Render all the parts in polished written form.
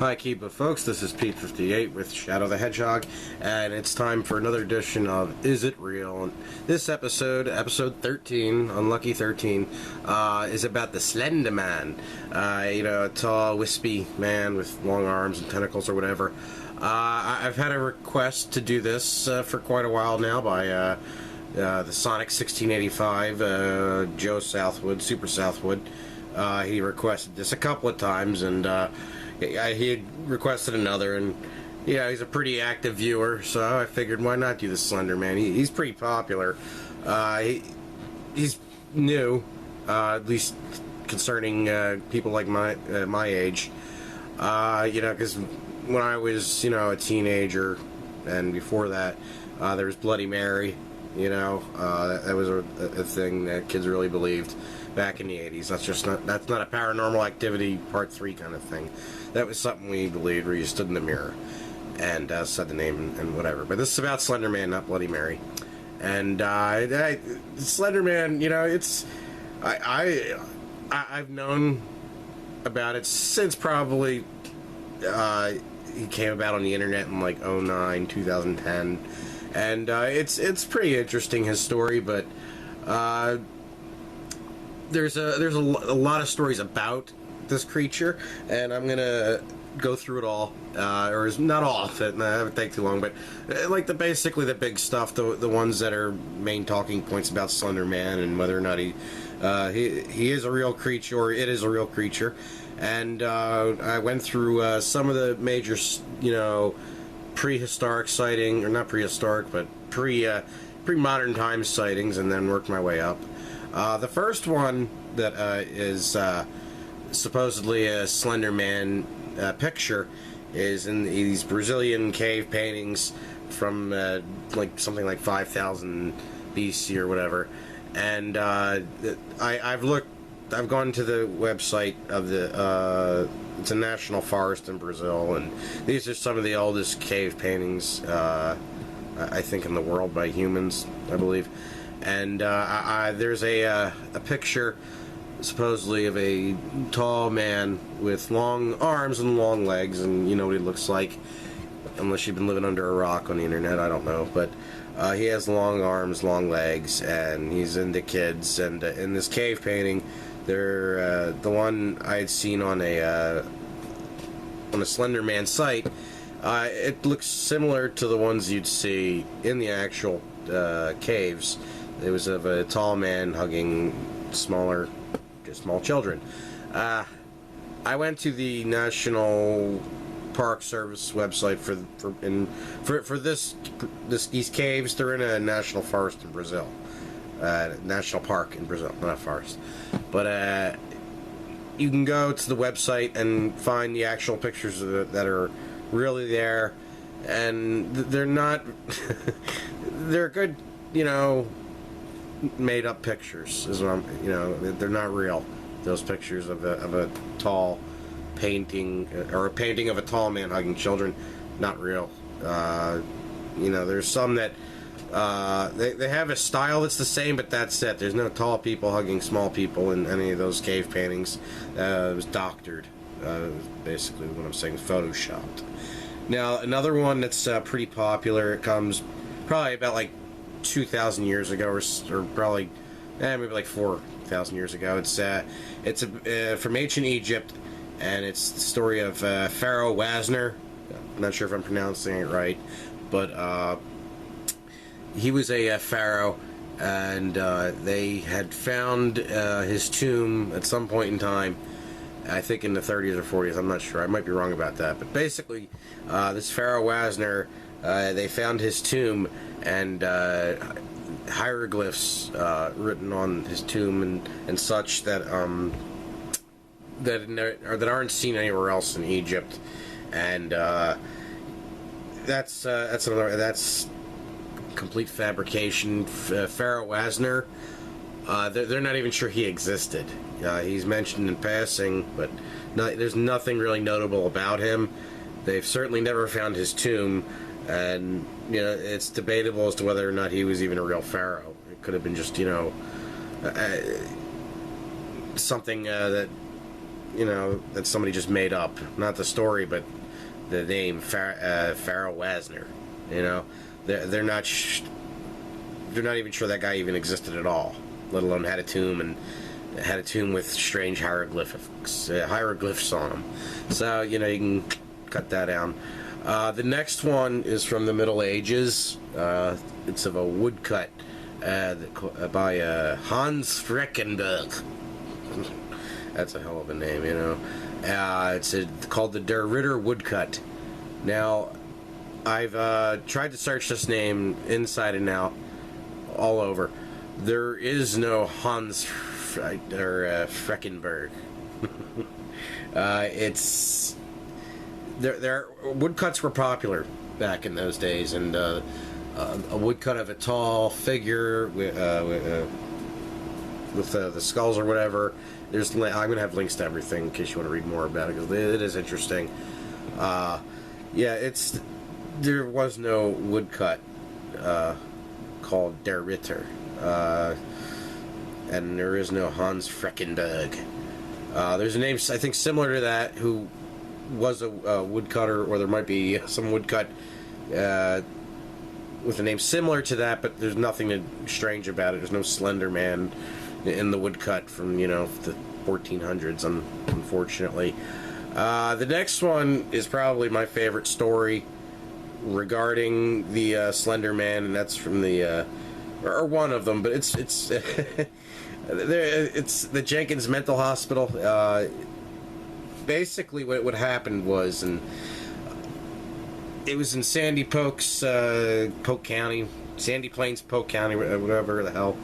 Hi Kiba folks, this is Pete58 with Shadow the Hedgehog, and it's time for another edition of Is It Real? And this episode, episode 13, Unlucky 13, is about the Slender Man. A tall, wispy man with long arms and tentacles or whatever. I've had a request to do this for quite a while now by the Sonic 1685, Joe Southwood, Super Southwood. He requested this a couple of times, and he had requested another, and he's a pretty active viewer, so I figured why not do the Slender Man. He's pretty popular. He's new, at least concerning people like my age. Because when I was a teenager, and before that, there was Bloody Mary. That was a thing that kids really believed back in the 80s. That's not a Paranormal Activity Part 3 kind of thing. That was something we believed, where you stood in the mirror and said the name and whatever. But this is about Slender Man, not Bloody Mary. And Slender Man, I've known about it since probably he came about on the internet in like 2009, 2010. And it's pretty interesting, his story, but there's a lot of stories about this creature, and I'm gonna go through it all, or not all of it. That would take too long, but basically the big stuff, the ones that are main talking points about Slender Man and whether or not he is a real creature or it is a real creature. And I went through some of the major, prehistoric sighting, or not prehistoric, but pre-modern times sightings, and then worked my way up. The first one that is supposedly a Slender Man picture is in these Brazilian cave paintings from something like 5,000 BC or whatever. And I've gone to the website of it's a national forest in Brazil, and these are some of the oldest cave paintings, I think, in the world by humans, I believe. And there's a picture, supposedly, of a tall man with long arms and long legs, and you know what he looks like, unless you've been living under a rock on the internet, I don't know, but he has long arms, long legs, and he's into kids. And in this cave painting, the one I had seen on a Slender Man site, it looks similar to the ones you'd see in the actual caves. It was of a tall man hugging small children. I went to the National Park Service website for these caves. They're in a national forest in Brazil, national park in Brazil, not a forest. But you can go to the website and find the actual pictures that are really there, and they're not. They're good, made up pictures. Is what they're not real. Those pictures of a tall painting, or a painting of a tall man hugging children, not real. There's some that they have a style that's the same, but that's it. There's no tall people hugging small people in any of those cave paintings. It was doctored. Basically what I'm saying, photoshopped. Now, another one that's pretty popular, it comes probably about like 2,000 years ago, or probably maybe like 4,000 years ago. It's from ancient Egypt, and it's the story of Pharaoh Wasner. I'm not sure if I'm pronouncing it right, but he was a pharaoh, and they had found his tomb at some point in time. I think in the 30s or 40s, I'm not sure. I might be wrong about that. But basically, this Pharaoh Wasner, they found his tomb, and hieroglyphs written on his tomb and such that that aren't seen anywhere else in Egypt. And that's complete fabrication. Pharaoh Wasner, they're not even sure he existed. He's mentioned in passing, but there's nothing really notable about him. They've certainly never found his tomb, and it's debatable as to whether or not he was even a real pharaoh. It could have been just something that you know, that somebody just made up. Not the story, but the name Pharaoh Wasner. You know, they're not even sure that guy even existed at all, let alone had a tomb with strange hieroglyphs on them. So, you know, you can cut that down. The next one is from the Middle Ages. It's of a woodcut by Hans Freckenberg. That's a hell of a name, you know. It's called the Der Ritter woodcut. Now, I've tried to search this name inside and out, all over. There is no Hans Freckenberg. It's there. Woodcuts were popular back in those days, and a woodcut of a tall figure with the skulls or whatever. I'm going to have links to everything in case you want to read more about it, because it is interesting. There was no woodcut called Der Ritter, and there is no Hans Freckenberg. There's a name, I think, similar to that, who was a woodcutter, or there might be some woodcut with a name similar to that, but there's nothing strange about it. There's no Slender Man in the woodcut from, you know, the 1400s, unfortunately. The next one is probably my favorite story regarding the Slender Man, and that's from the or one of them, but it's it's the Jenkins Mental Hospital. Basically, what happened was, and it was in Sandy Plains, Polk County, whatever the hell,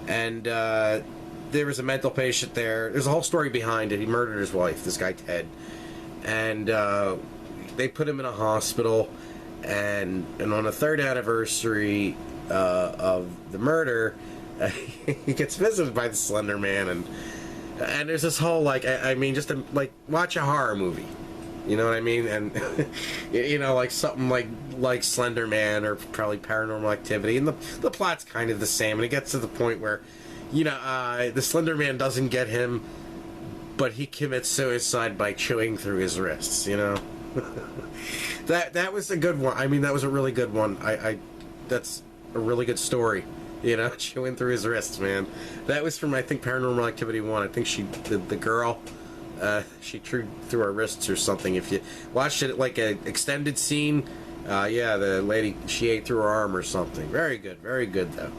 and there was a mental patient there. There's a whole story behind it. He murdered his wife, this guy Ted, and they put him in a hospital. And on the 3rd anniversary of the murder, he gets visited by the Slender Man, and there's this whole, like, I mean, just like watch a horror movie, you know what I mean? And you know, like something like Slender Man or probably Paranormal Activity, and the plot's kind of the same, and it gets to the point where, you know, the Slender Man doesn't get him, but he commits suicide by chewing through his wrists, you know. That was a good one. I mean, that was a really good one. That's a really good story. You know, chewing through his wrists, man. That was from, I think, Paranormal Activity 1. I think the girl, she chewed through her wrists or something. If you watched it like an extended scene, yeah, the lady, she ate through her arm or something. Very good though.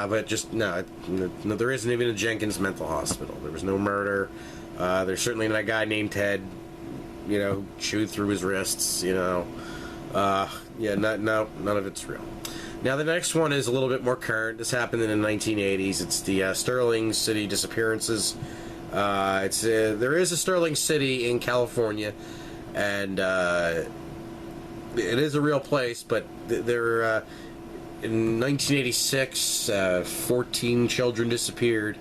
But just no, there isn't even a Jenkins Mental Hospital. There was no murder. There's certainly not a guy named Ted, you know, who chewed through his wrists, you know. Yeah, none of it's real. Now, the next one is a little bit more current. This happened in the 1980s. It's the Sterling City disappearances. There is a Sterling City in California, and it is a real place, but there in 1986, 14 children disappeared,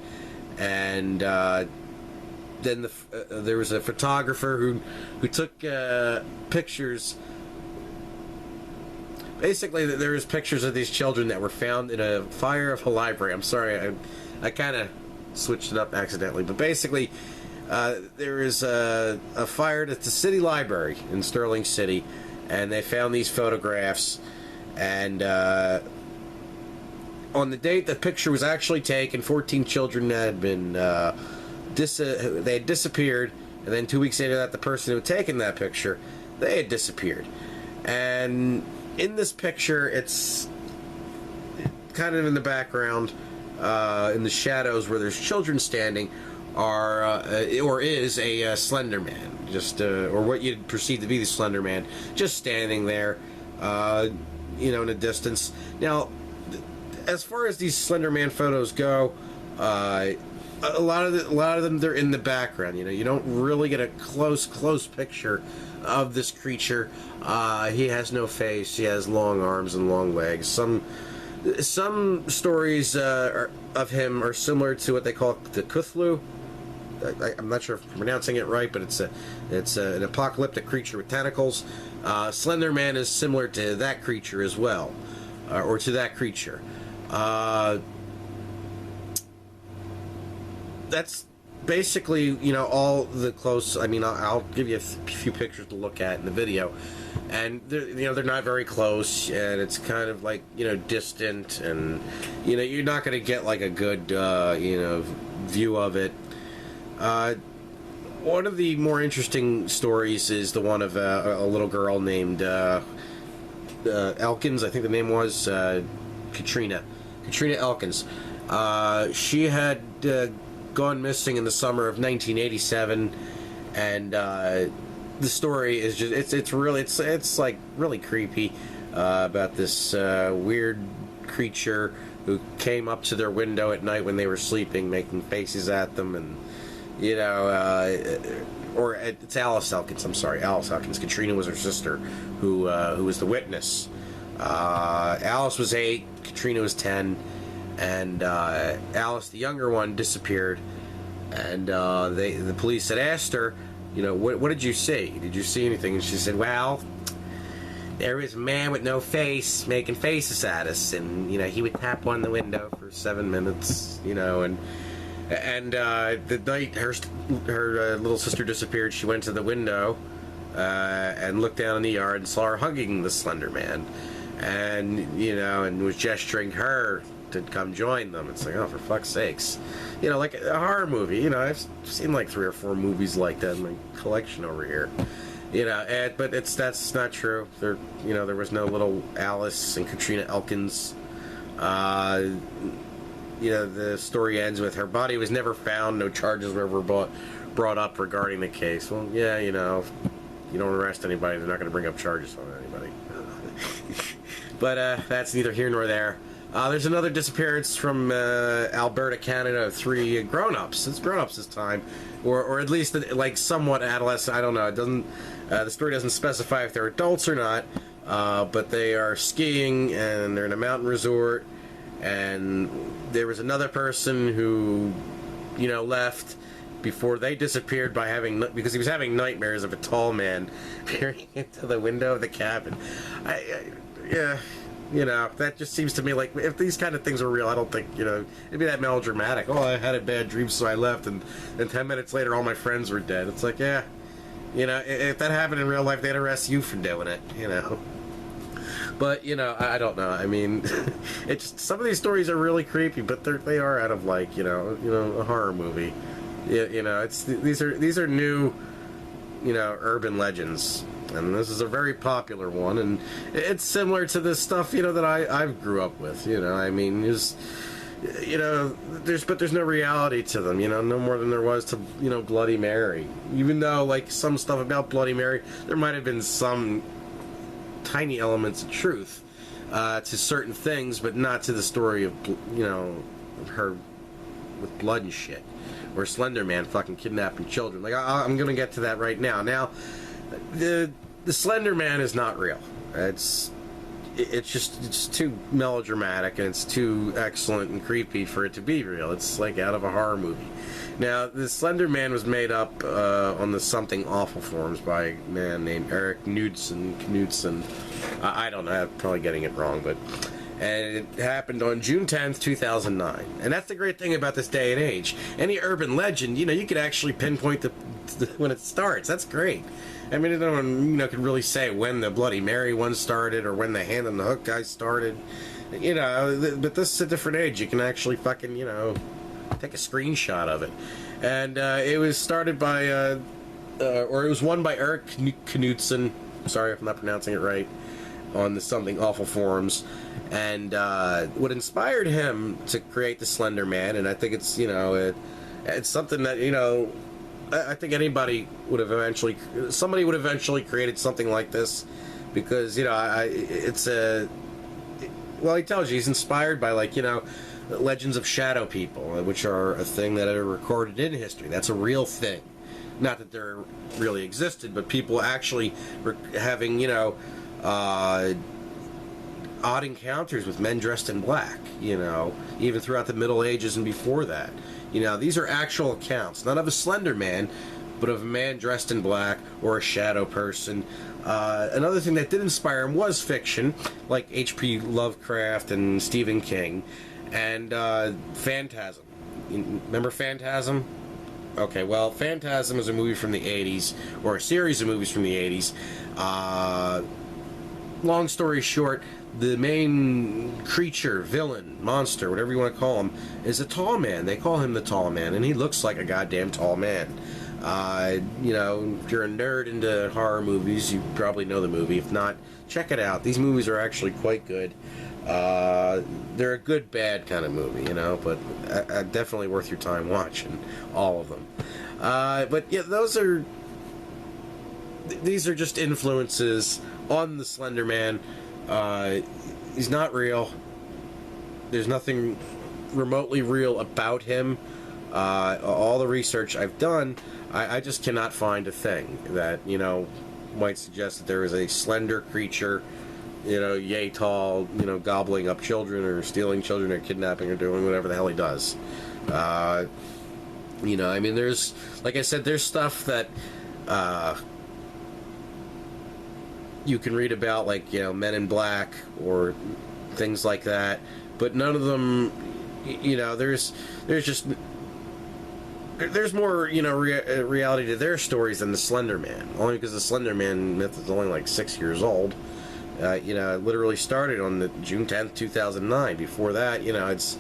and then there was a photographer who took pictures. Basically, there was pictures of these children that were found in a fire of a library. I'm sorry, I kind of switched it up accidentally, but basically, there is a fire at the city library in Sterling City, and they found these photographs, and on the date the picture was actually taken, 14 children had been they had disappeared, and then 2 weeks later that the person who had taken that picture, they had disappeared. And in this picture, it's kind of in the background, in the shadows where there's children standing, is a Slender Man, just or what you'd perceive to be the Slender Man, just standing there, you know, in the distance. Now, as far as these Slender Man photos go, a lot of them, they're in the background. You know, you don't really get a close picture of this creature. He has no face. He has long arms and long legs. Some stories of him are similar to what they call the Cthulhu. I'm not sure if I'm pronouncing it right, but it's an apocalyptic creature with tentacles. Slender Man is similar to that creature as well, or to that creature. That's basically, you know, all the close. I mean, I'll give you a few pictures to look at in the video, and they're not very close, and it's kind of like, you know, distant, and you know, you're not going to get like a good you know, view of it. One of the more interesting stories is the one of a little girl named Elkins. I think the name was Katrina Elkins. She had gone missing in the summer of 1987, and the story is just it's like really creepy about this weird creature who came up to their window at night when they were sleeping, making faces at them, and you know, or it's Alice Elkins. I'm sorry, Alice Elkins. Katrina was her sister, who was the witness. Alice was 8, Katrina was 10. And Alice, the younger one, disappeared, and the police had asked her, you know, what did you see? Did you see anything? And she said, well, there was a man with no face making faces at us, and you know, he would tap on the window for 7 minutes, you know, and the night her little sister disappeared, she went to the window and looked down in the yard and saw her hugging the Slender Man, and you know, and was gesturing her to come join them. It's like, oh, for fuck's sakes, you know, like a horror movie. You know, I've seen like 3 or 4 movies like that in my collection over here. You know, but that's not true. There, you know, there was no little Alice and Katrina Elkins. You know, the story ends with her body was never found. No charges were ever brought up regarding the case. Well, yeah, you know, if you don't arrest anybody, they're not going to bring up charges on anybody. But that's neither here nor there. There's another disappearance from Alberta, Canada, of 3 grown-ups. It's grown-ups this time, or at least like somewhat adolescent. I don't know. It doesn't. The story doesn't specify if they're adults or not, but they are skiing and they're in a mountain resort. And there was another person who, you know, left before they disappeared because he was having nightmares of a tall man peering into the window of the cabin. Yeah. You know, that just seems to me like, if these kind of things were real, I don't think, you know, it'd be that melodramatic. Oh, I had a bad dream, so I left, and 10 minutes later, all my friends were dead. It's like, yeah, you know, if that happened in real life, they'd arrest you for doing it, you know. But, you know, I don't know. I mean, it's some of these stories are really creepy, but they are out of, like, you know, a horror movie. You know, these are new, you know, urban legends. And this is a very popular one, and it's similar to the stuff, you know, that I've grew up with, you know. I mean, you know, there's no reality to them, you know, no more than there was to, you know, Bloody Mary. Even though, like, some stuff about Bloody Mary, there might have been some tiny elements of truth to certain things, but not to the story of, you know, of her with blood and shit, or Slender Man fucking kidnapping children. Like, I'm gonna get to that right now. Now, the Slender Man is not real. It's too melodramatic, and it's too excellent and creepy for it to be real. It's like out of a horror movie. Now, the Slender Man was made up on the Something Awful forums by a man named Eric Knudsen. I don't know, I'm probably getting it wrong, but and it happened on June 10th, 2009. And that's the great thing about this day and age. Any urban legend, you know, you could actually pinpoint when it starts. That's great. I mean, no one, you know, can really say when the Bloody Mary one started or when the Hand on the Hook guy started. You know, but this is a different age. You can actually fucking, you know, take a screenshot of it. And it was started by, or it was won by Eric Knudsen. Sorry if I'm not pronouncing it right. On the Something Awful forums. And what inspired him to create the Slender Man, and I think it's, you know, it's something that, you know, I think somebody would have eventually created something like this, because, you know, well, he tells you he's inspired by, like, you know, legends of shadow people, which are a thing that are recorded in history. That's a real thing. Not that they're really existed, but people actually having, you know, odd encounters with men dressed in black, you know, even throughout the Middle Ages and before that. You know, these are actual accounts, not of a Slender Man, but of a man dressed in black or a shadow person. Another thing that did inspire him was fiction, like H.P. Lovecraft and Stephen King, and Phantasm. Remember Phantasm? Okay, well, Phantasm is a movie from the 80s, or a series of movies from the 80s. Long story short, the main creature, villain, monster, whatever you want to call him, is a tall man. They call him the Tall Man, and he looks like a goddamn tall man. You know, if you're a nerd into horror movies, you probably know the movie. If not, check it out. These movies are actually quite good. They're a good, bad kind of movie, you know, but definitely worth your time watching all of them. But yeah, these are just influences on the Slender Man. He's not real. There's nothing remotely real about him. All the research I've done, I just cannot find a thing that, you know, might suggest that there is a slender creature, you know, yay tall, you know, gobbling up children or stealing children or kidnapping or doing whatever the hell he does. You know, I mean, there's, like I said, there's stuff that you can read about, like, you know, Men in Black or things like that, but none of them, you know, there's more, you know, reality to their stories than the Slender Man. Only because the Slender Man myth is only like 6 years old. You know, it literally started on the June 10th, 2009. Before that, you know, it's,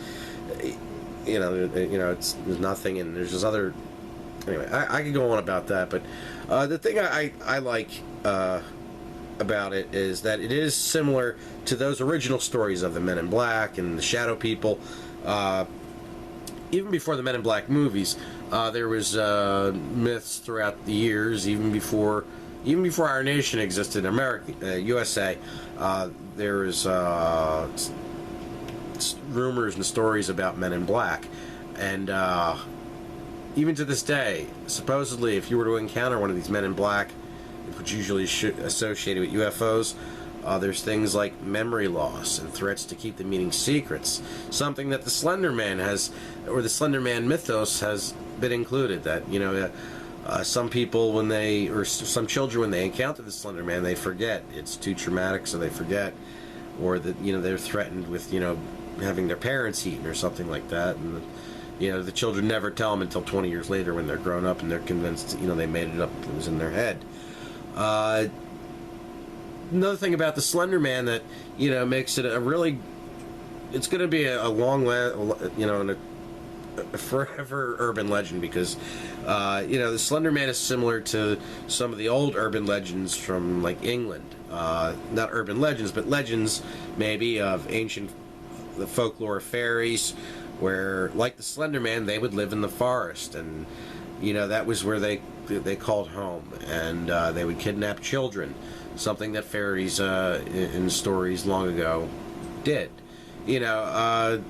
there's nothing, and there's just other. Anyway, I could go on about that, but the thing I like about it is that it is similar to those original stories of the Men in Black and the Shadow People. Even before the Men in Black movies, there was myths throughout the years, even before our nation existed in America, USA. There was rumors and stories about Men in Black, and even to this day, supposedly, if you were to encounter one of these Men in Black, which usually associated with UFOs, there's things like memory loss and threats to keep the meaning secrets. Something that the Slender Man has, or the Slender Man mythos has been included. That, you know, some people some children when they encounter the Slender Man, they forget. It's too traumatic, so they forget, or that, you know, they're threatened with, you know, having their parents eaten or something like that, and you know, the children never tell them until 20 years later when they're grown up and they're convinced, you know, they made it up. It was in their head. Another thing about the Slender Man that, you know, makes it it's going to be a long, you know, and a forever urban legend, because, you know, the Slender Man is similar to some of the old urban legends from, like, England. Not urban legends, but legends, maybe, of ancient the folklore of fairies, where, like the Slender Man, they would live in the forest, and, you know, that was where they called home, and they would kidnap children, something that fairies in stories long ago did. You know,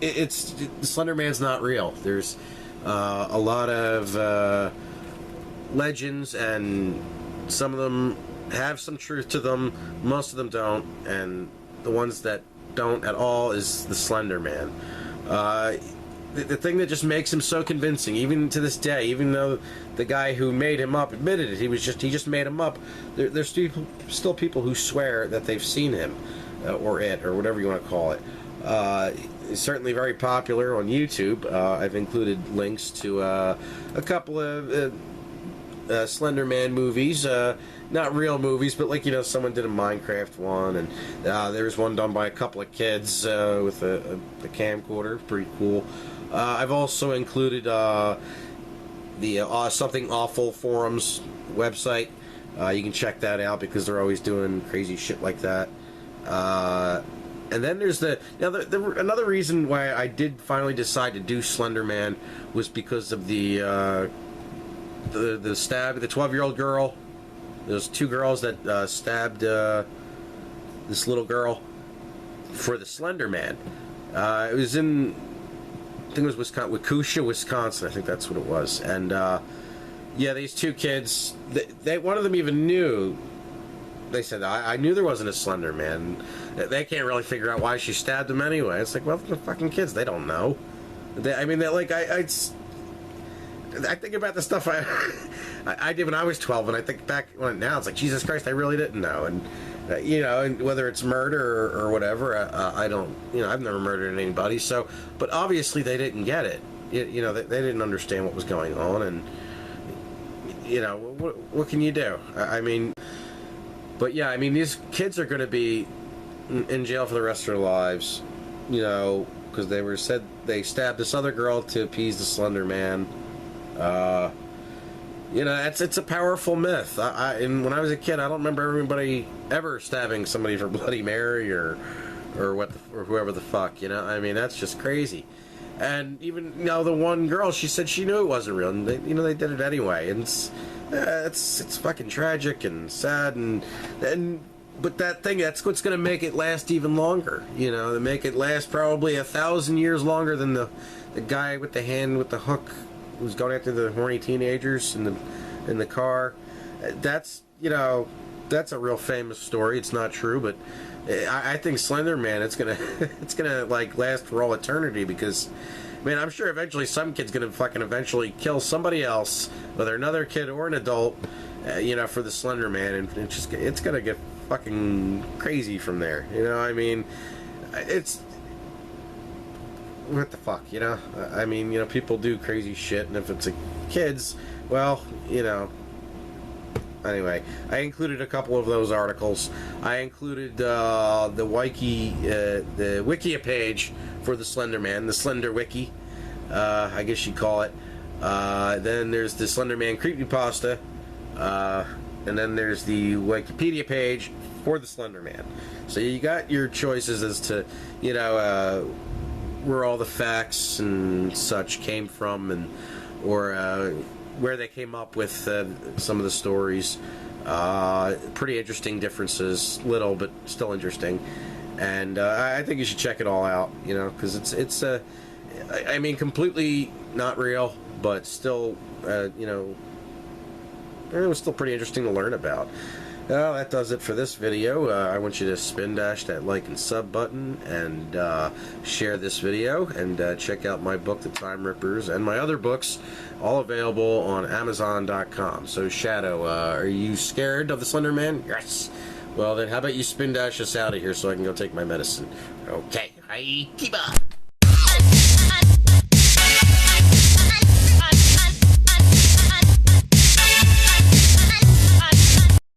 the Slender Man's not real. There's a lot of legends, and some of them have some truth to them, most of them don't, and the ones that don't at all is the Slender Man. The thing that just makes him so convincing, even to this day, even though the guy who made him up admitted it, he just made him up, there's still people who swear that they've seen him, or it, or whatever you want to call it. It's certainly very popular on YouTube. I've included links to a couple of Slender Man movies, not real movies, but, like, you know, someone did a Minecraft one, and there's one done by a couple of kids with a camcorder. Pretty cool. I've also included the Something Awful forums website. You can check that out, because they're always doing crazy shit like that. And then there's another reason why I did finally decide to do Slender Man was because of the 12-year-old girl. Those two girls that stabbed this little girl for the Slender Man. It was in, I think it was Waukesha, Wisconsin. I think that's what it was. And yeah, these two kids, one of them even knew. They said, I knew there wasn't a Slender Man. They can't really figure out why she stabbed him anyway. It's like, well, they're fucking kids. They don't know. I think about the stuff I did when I was 12, and I think back on it now. It's like, Jesus Christ, I really didn't know. And you know, and whether it's murder or whatever, I don't. You know, I've never murdered anybody. So, but obviously they didn't get it. you know, they didn't understand what was going on, and you know, what can you do? I mean, but yeah, I mean, these kids are going to be in jail for the rest of their lives, you know, because they stabbed this other girl to appease the Slender Man. You know, it's a powerful myth. And when I was a kid, I don't remember anybody ever stabbing somebody for Bloody Mary or whoever the fuck. You know, I mean, that's just crazy. And even, you know, the one girl, she said she knew it wasn't real, and they did it anyway. And it's fucking tragic and sad, but that thing, that's what's going to make it last even longer. You know, to make it last probably 1,000 years longer than the guy with the hand with the hook who's going after the horny teenagers in the car. That's, you know, that's a real famous story. It's not true, but I think Slender Man, it's gonna like last for all eternity, because, man, I'm sure eventually some kid's gonna fucking eventually kill somebody else, whether another kid or an adult, you know, for the Slender Man, and it's gonna get fucking crazy from there. You know, I mean, it's, what the fuck, you know? I mean, you know, people do crazy shit, and if it's kids, well, you know. Anyway, I included a couple of those articles. I included the Wikia page for the Slender Man, the Slender Wiki, I guess you'd call it. Then there's the Slender Man creepypasta, and then there's the Wikipedia page for the Slender Man. So you got your choices as to, you know, where all the facts and such came from, or where they came up with some of the stories. Pretty interesting differences, little but still interesting, and I think you should check it all out, you know, because it's I mean, completely not real, but still, you know, it was still pretty interesting to learn about. Well, that does it for this video. I want you to spin dash that like and sub button, and share this video, and check out my book, The Time Rippers, and my other books, all available on Amazon.com. So, Shadow, are you scared of the Slender Man? Yes. Well, then how about you spin dash us out of here so I can go take my medicine? Okay. Hi, keep up.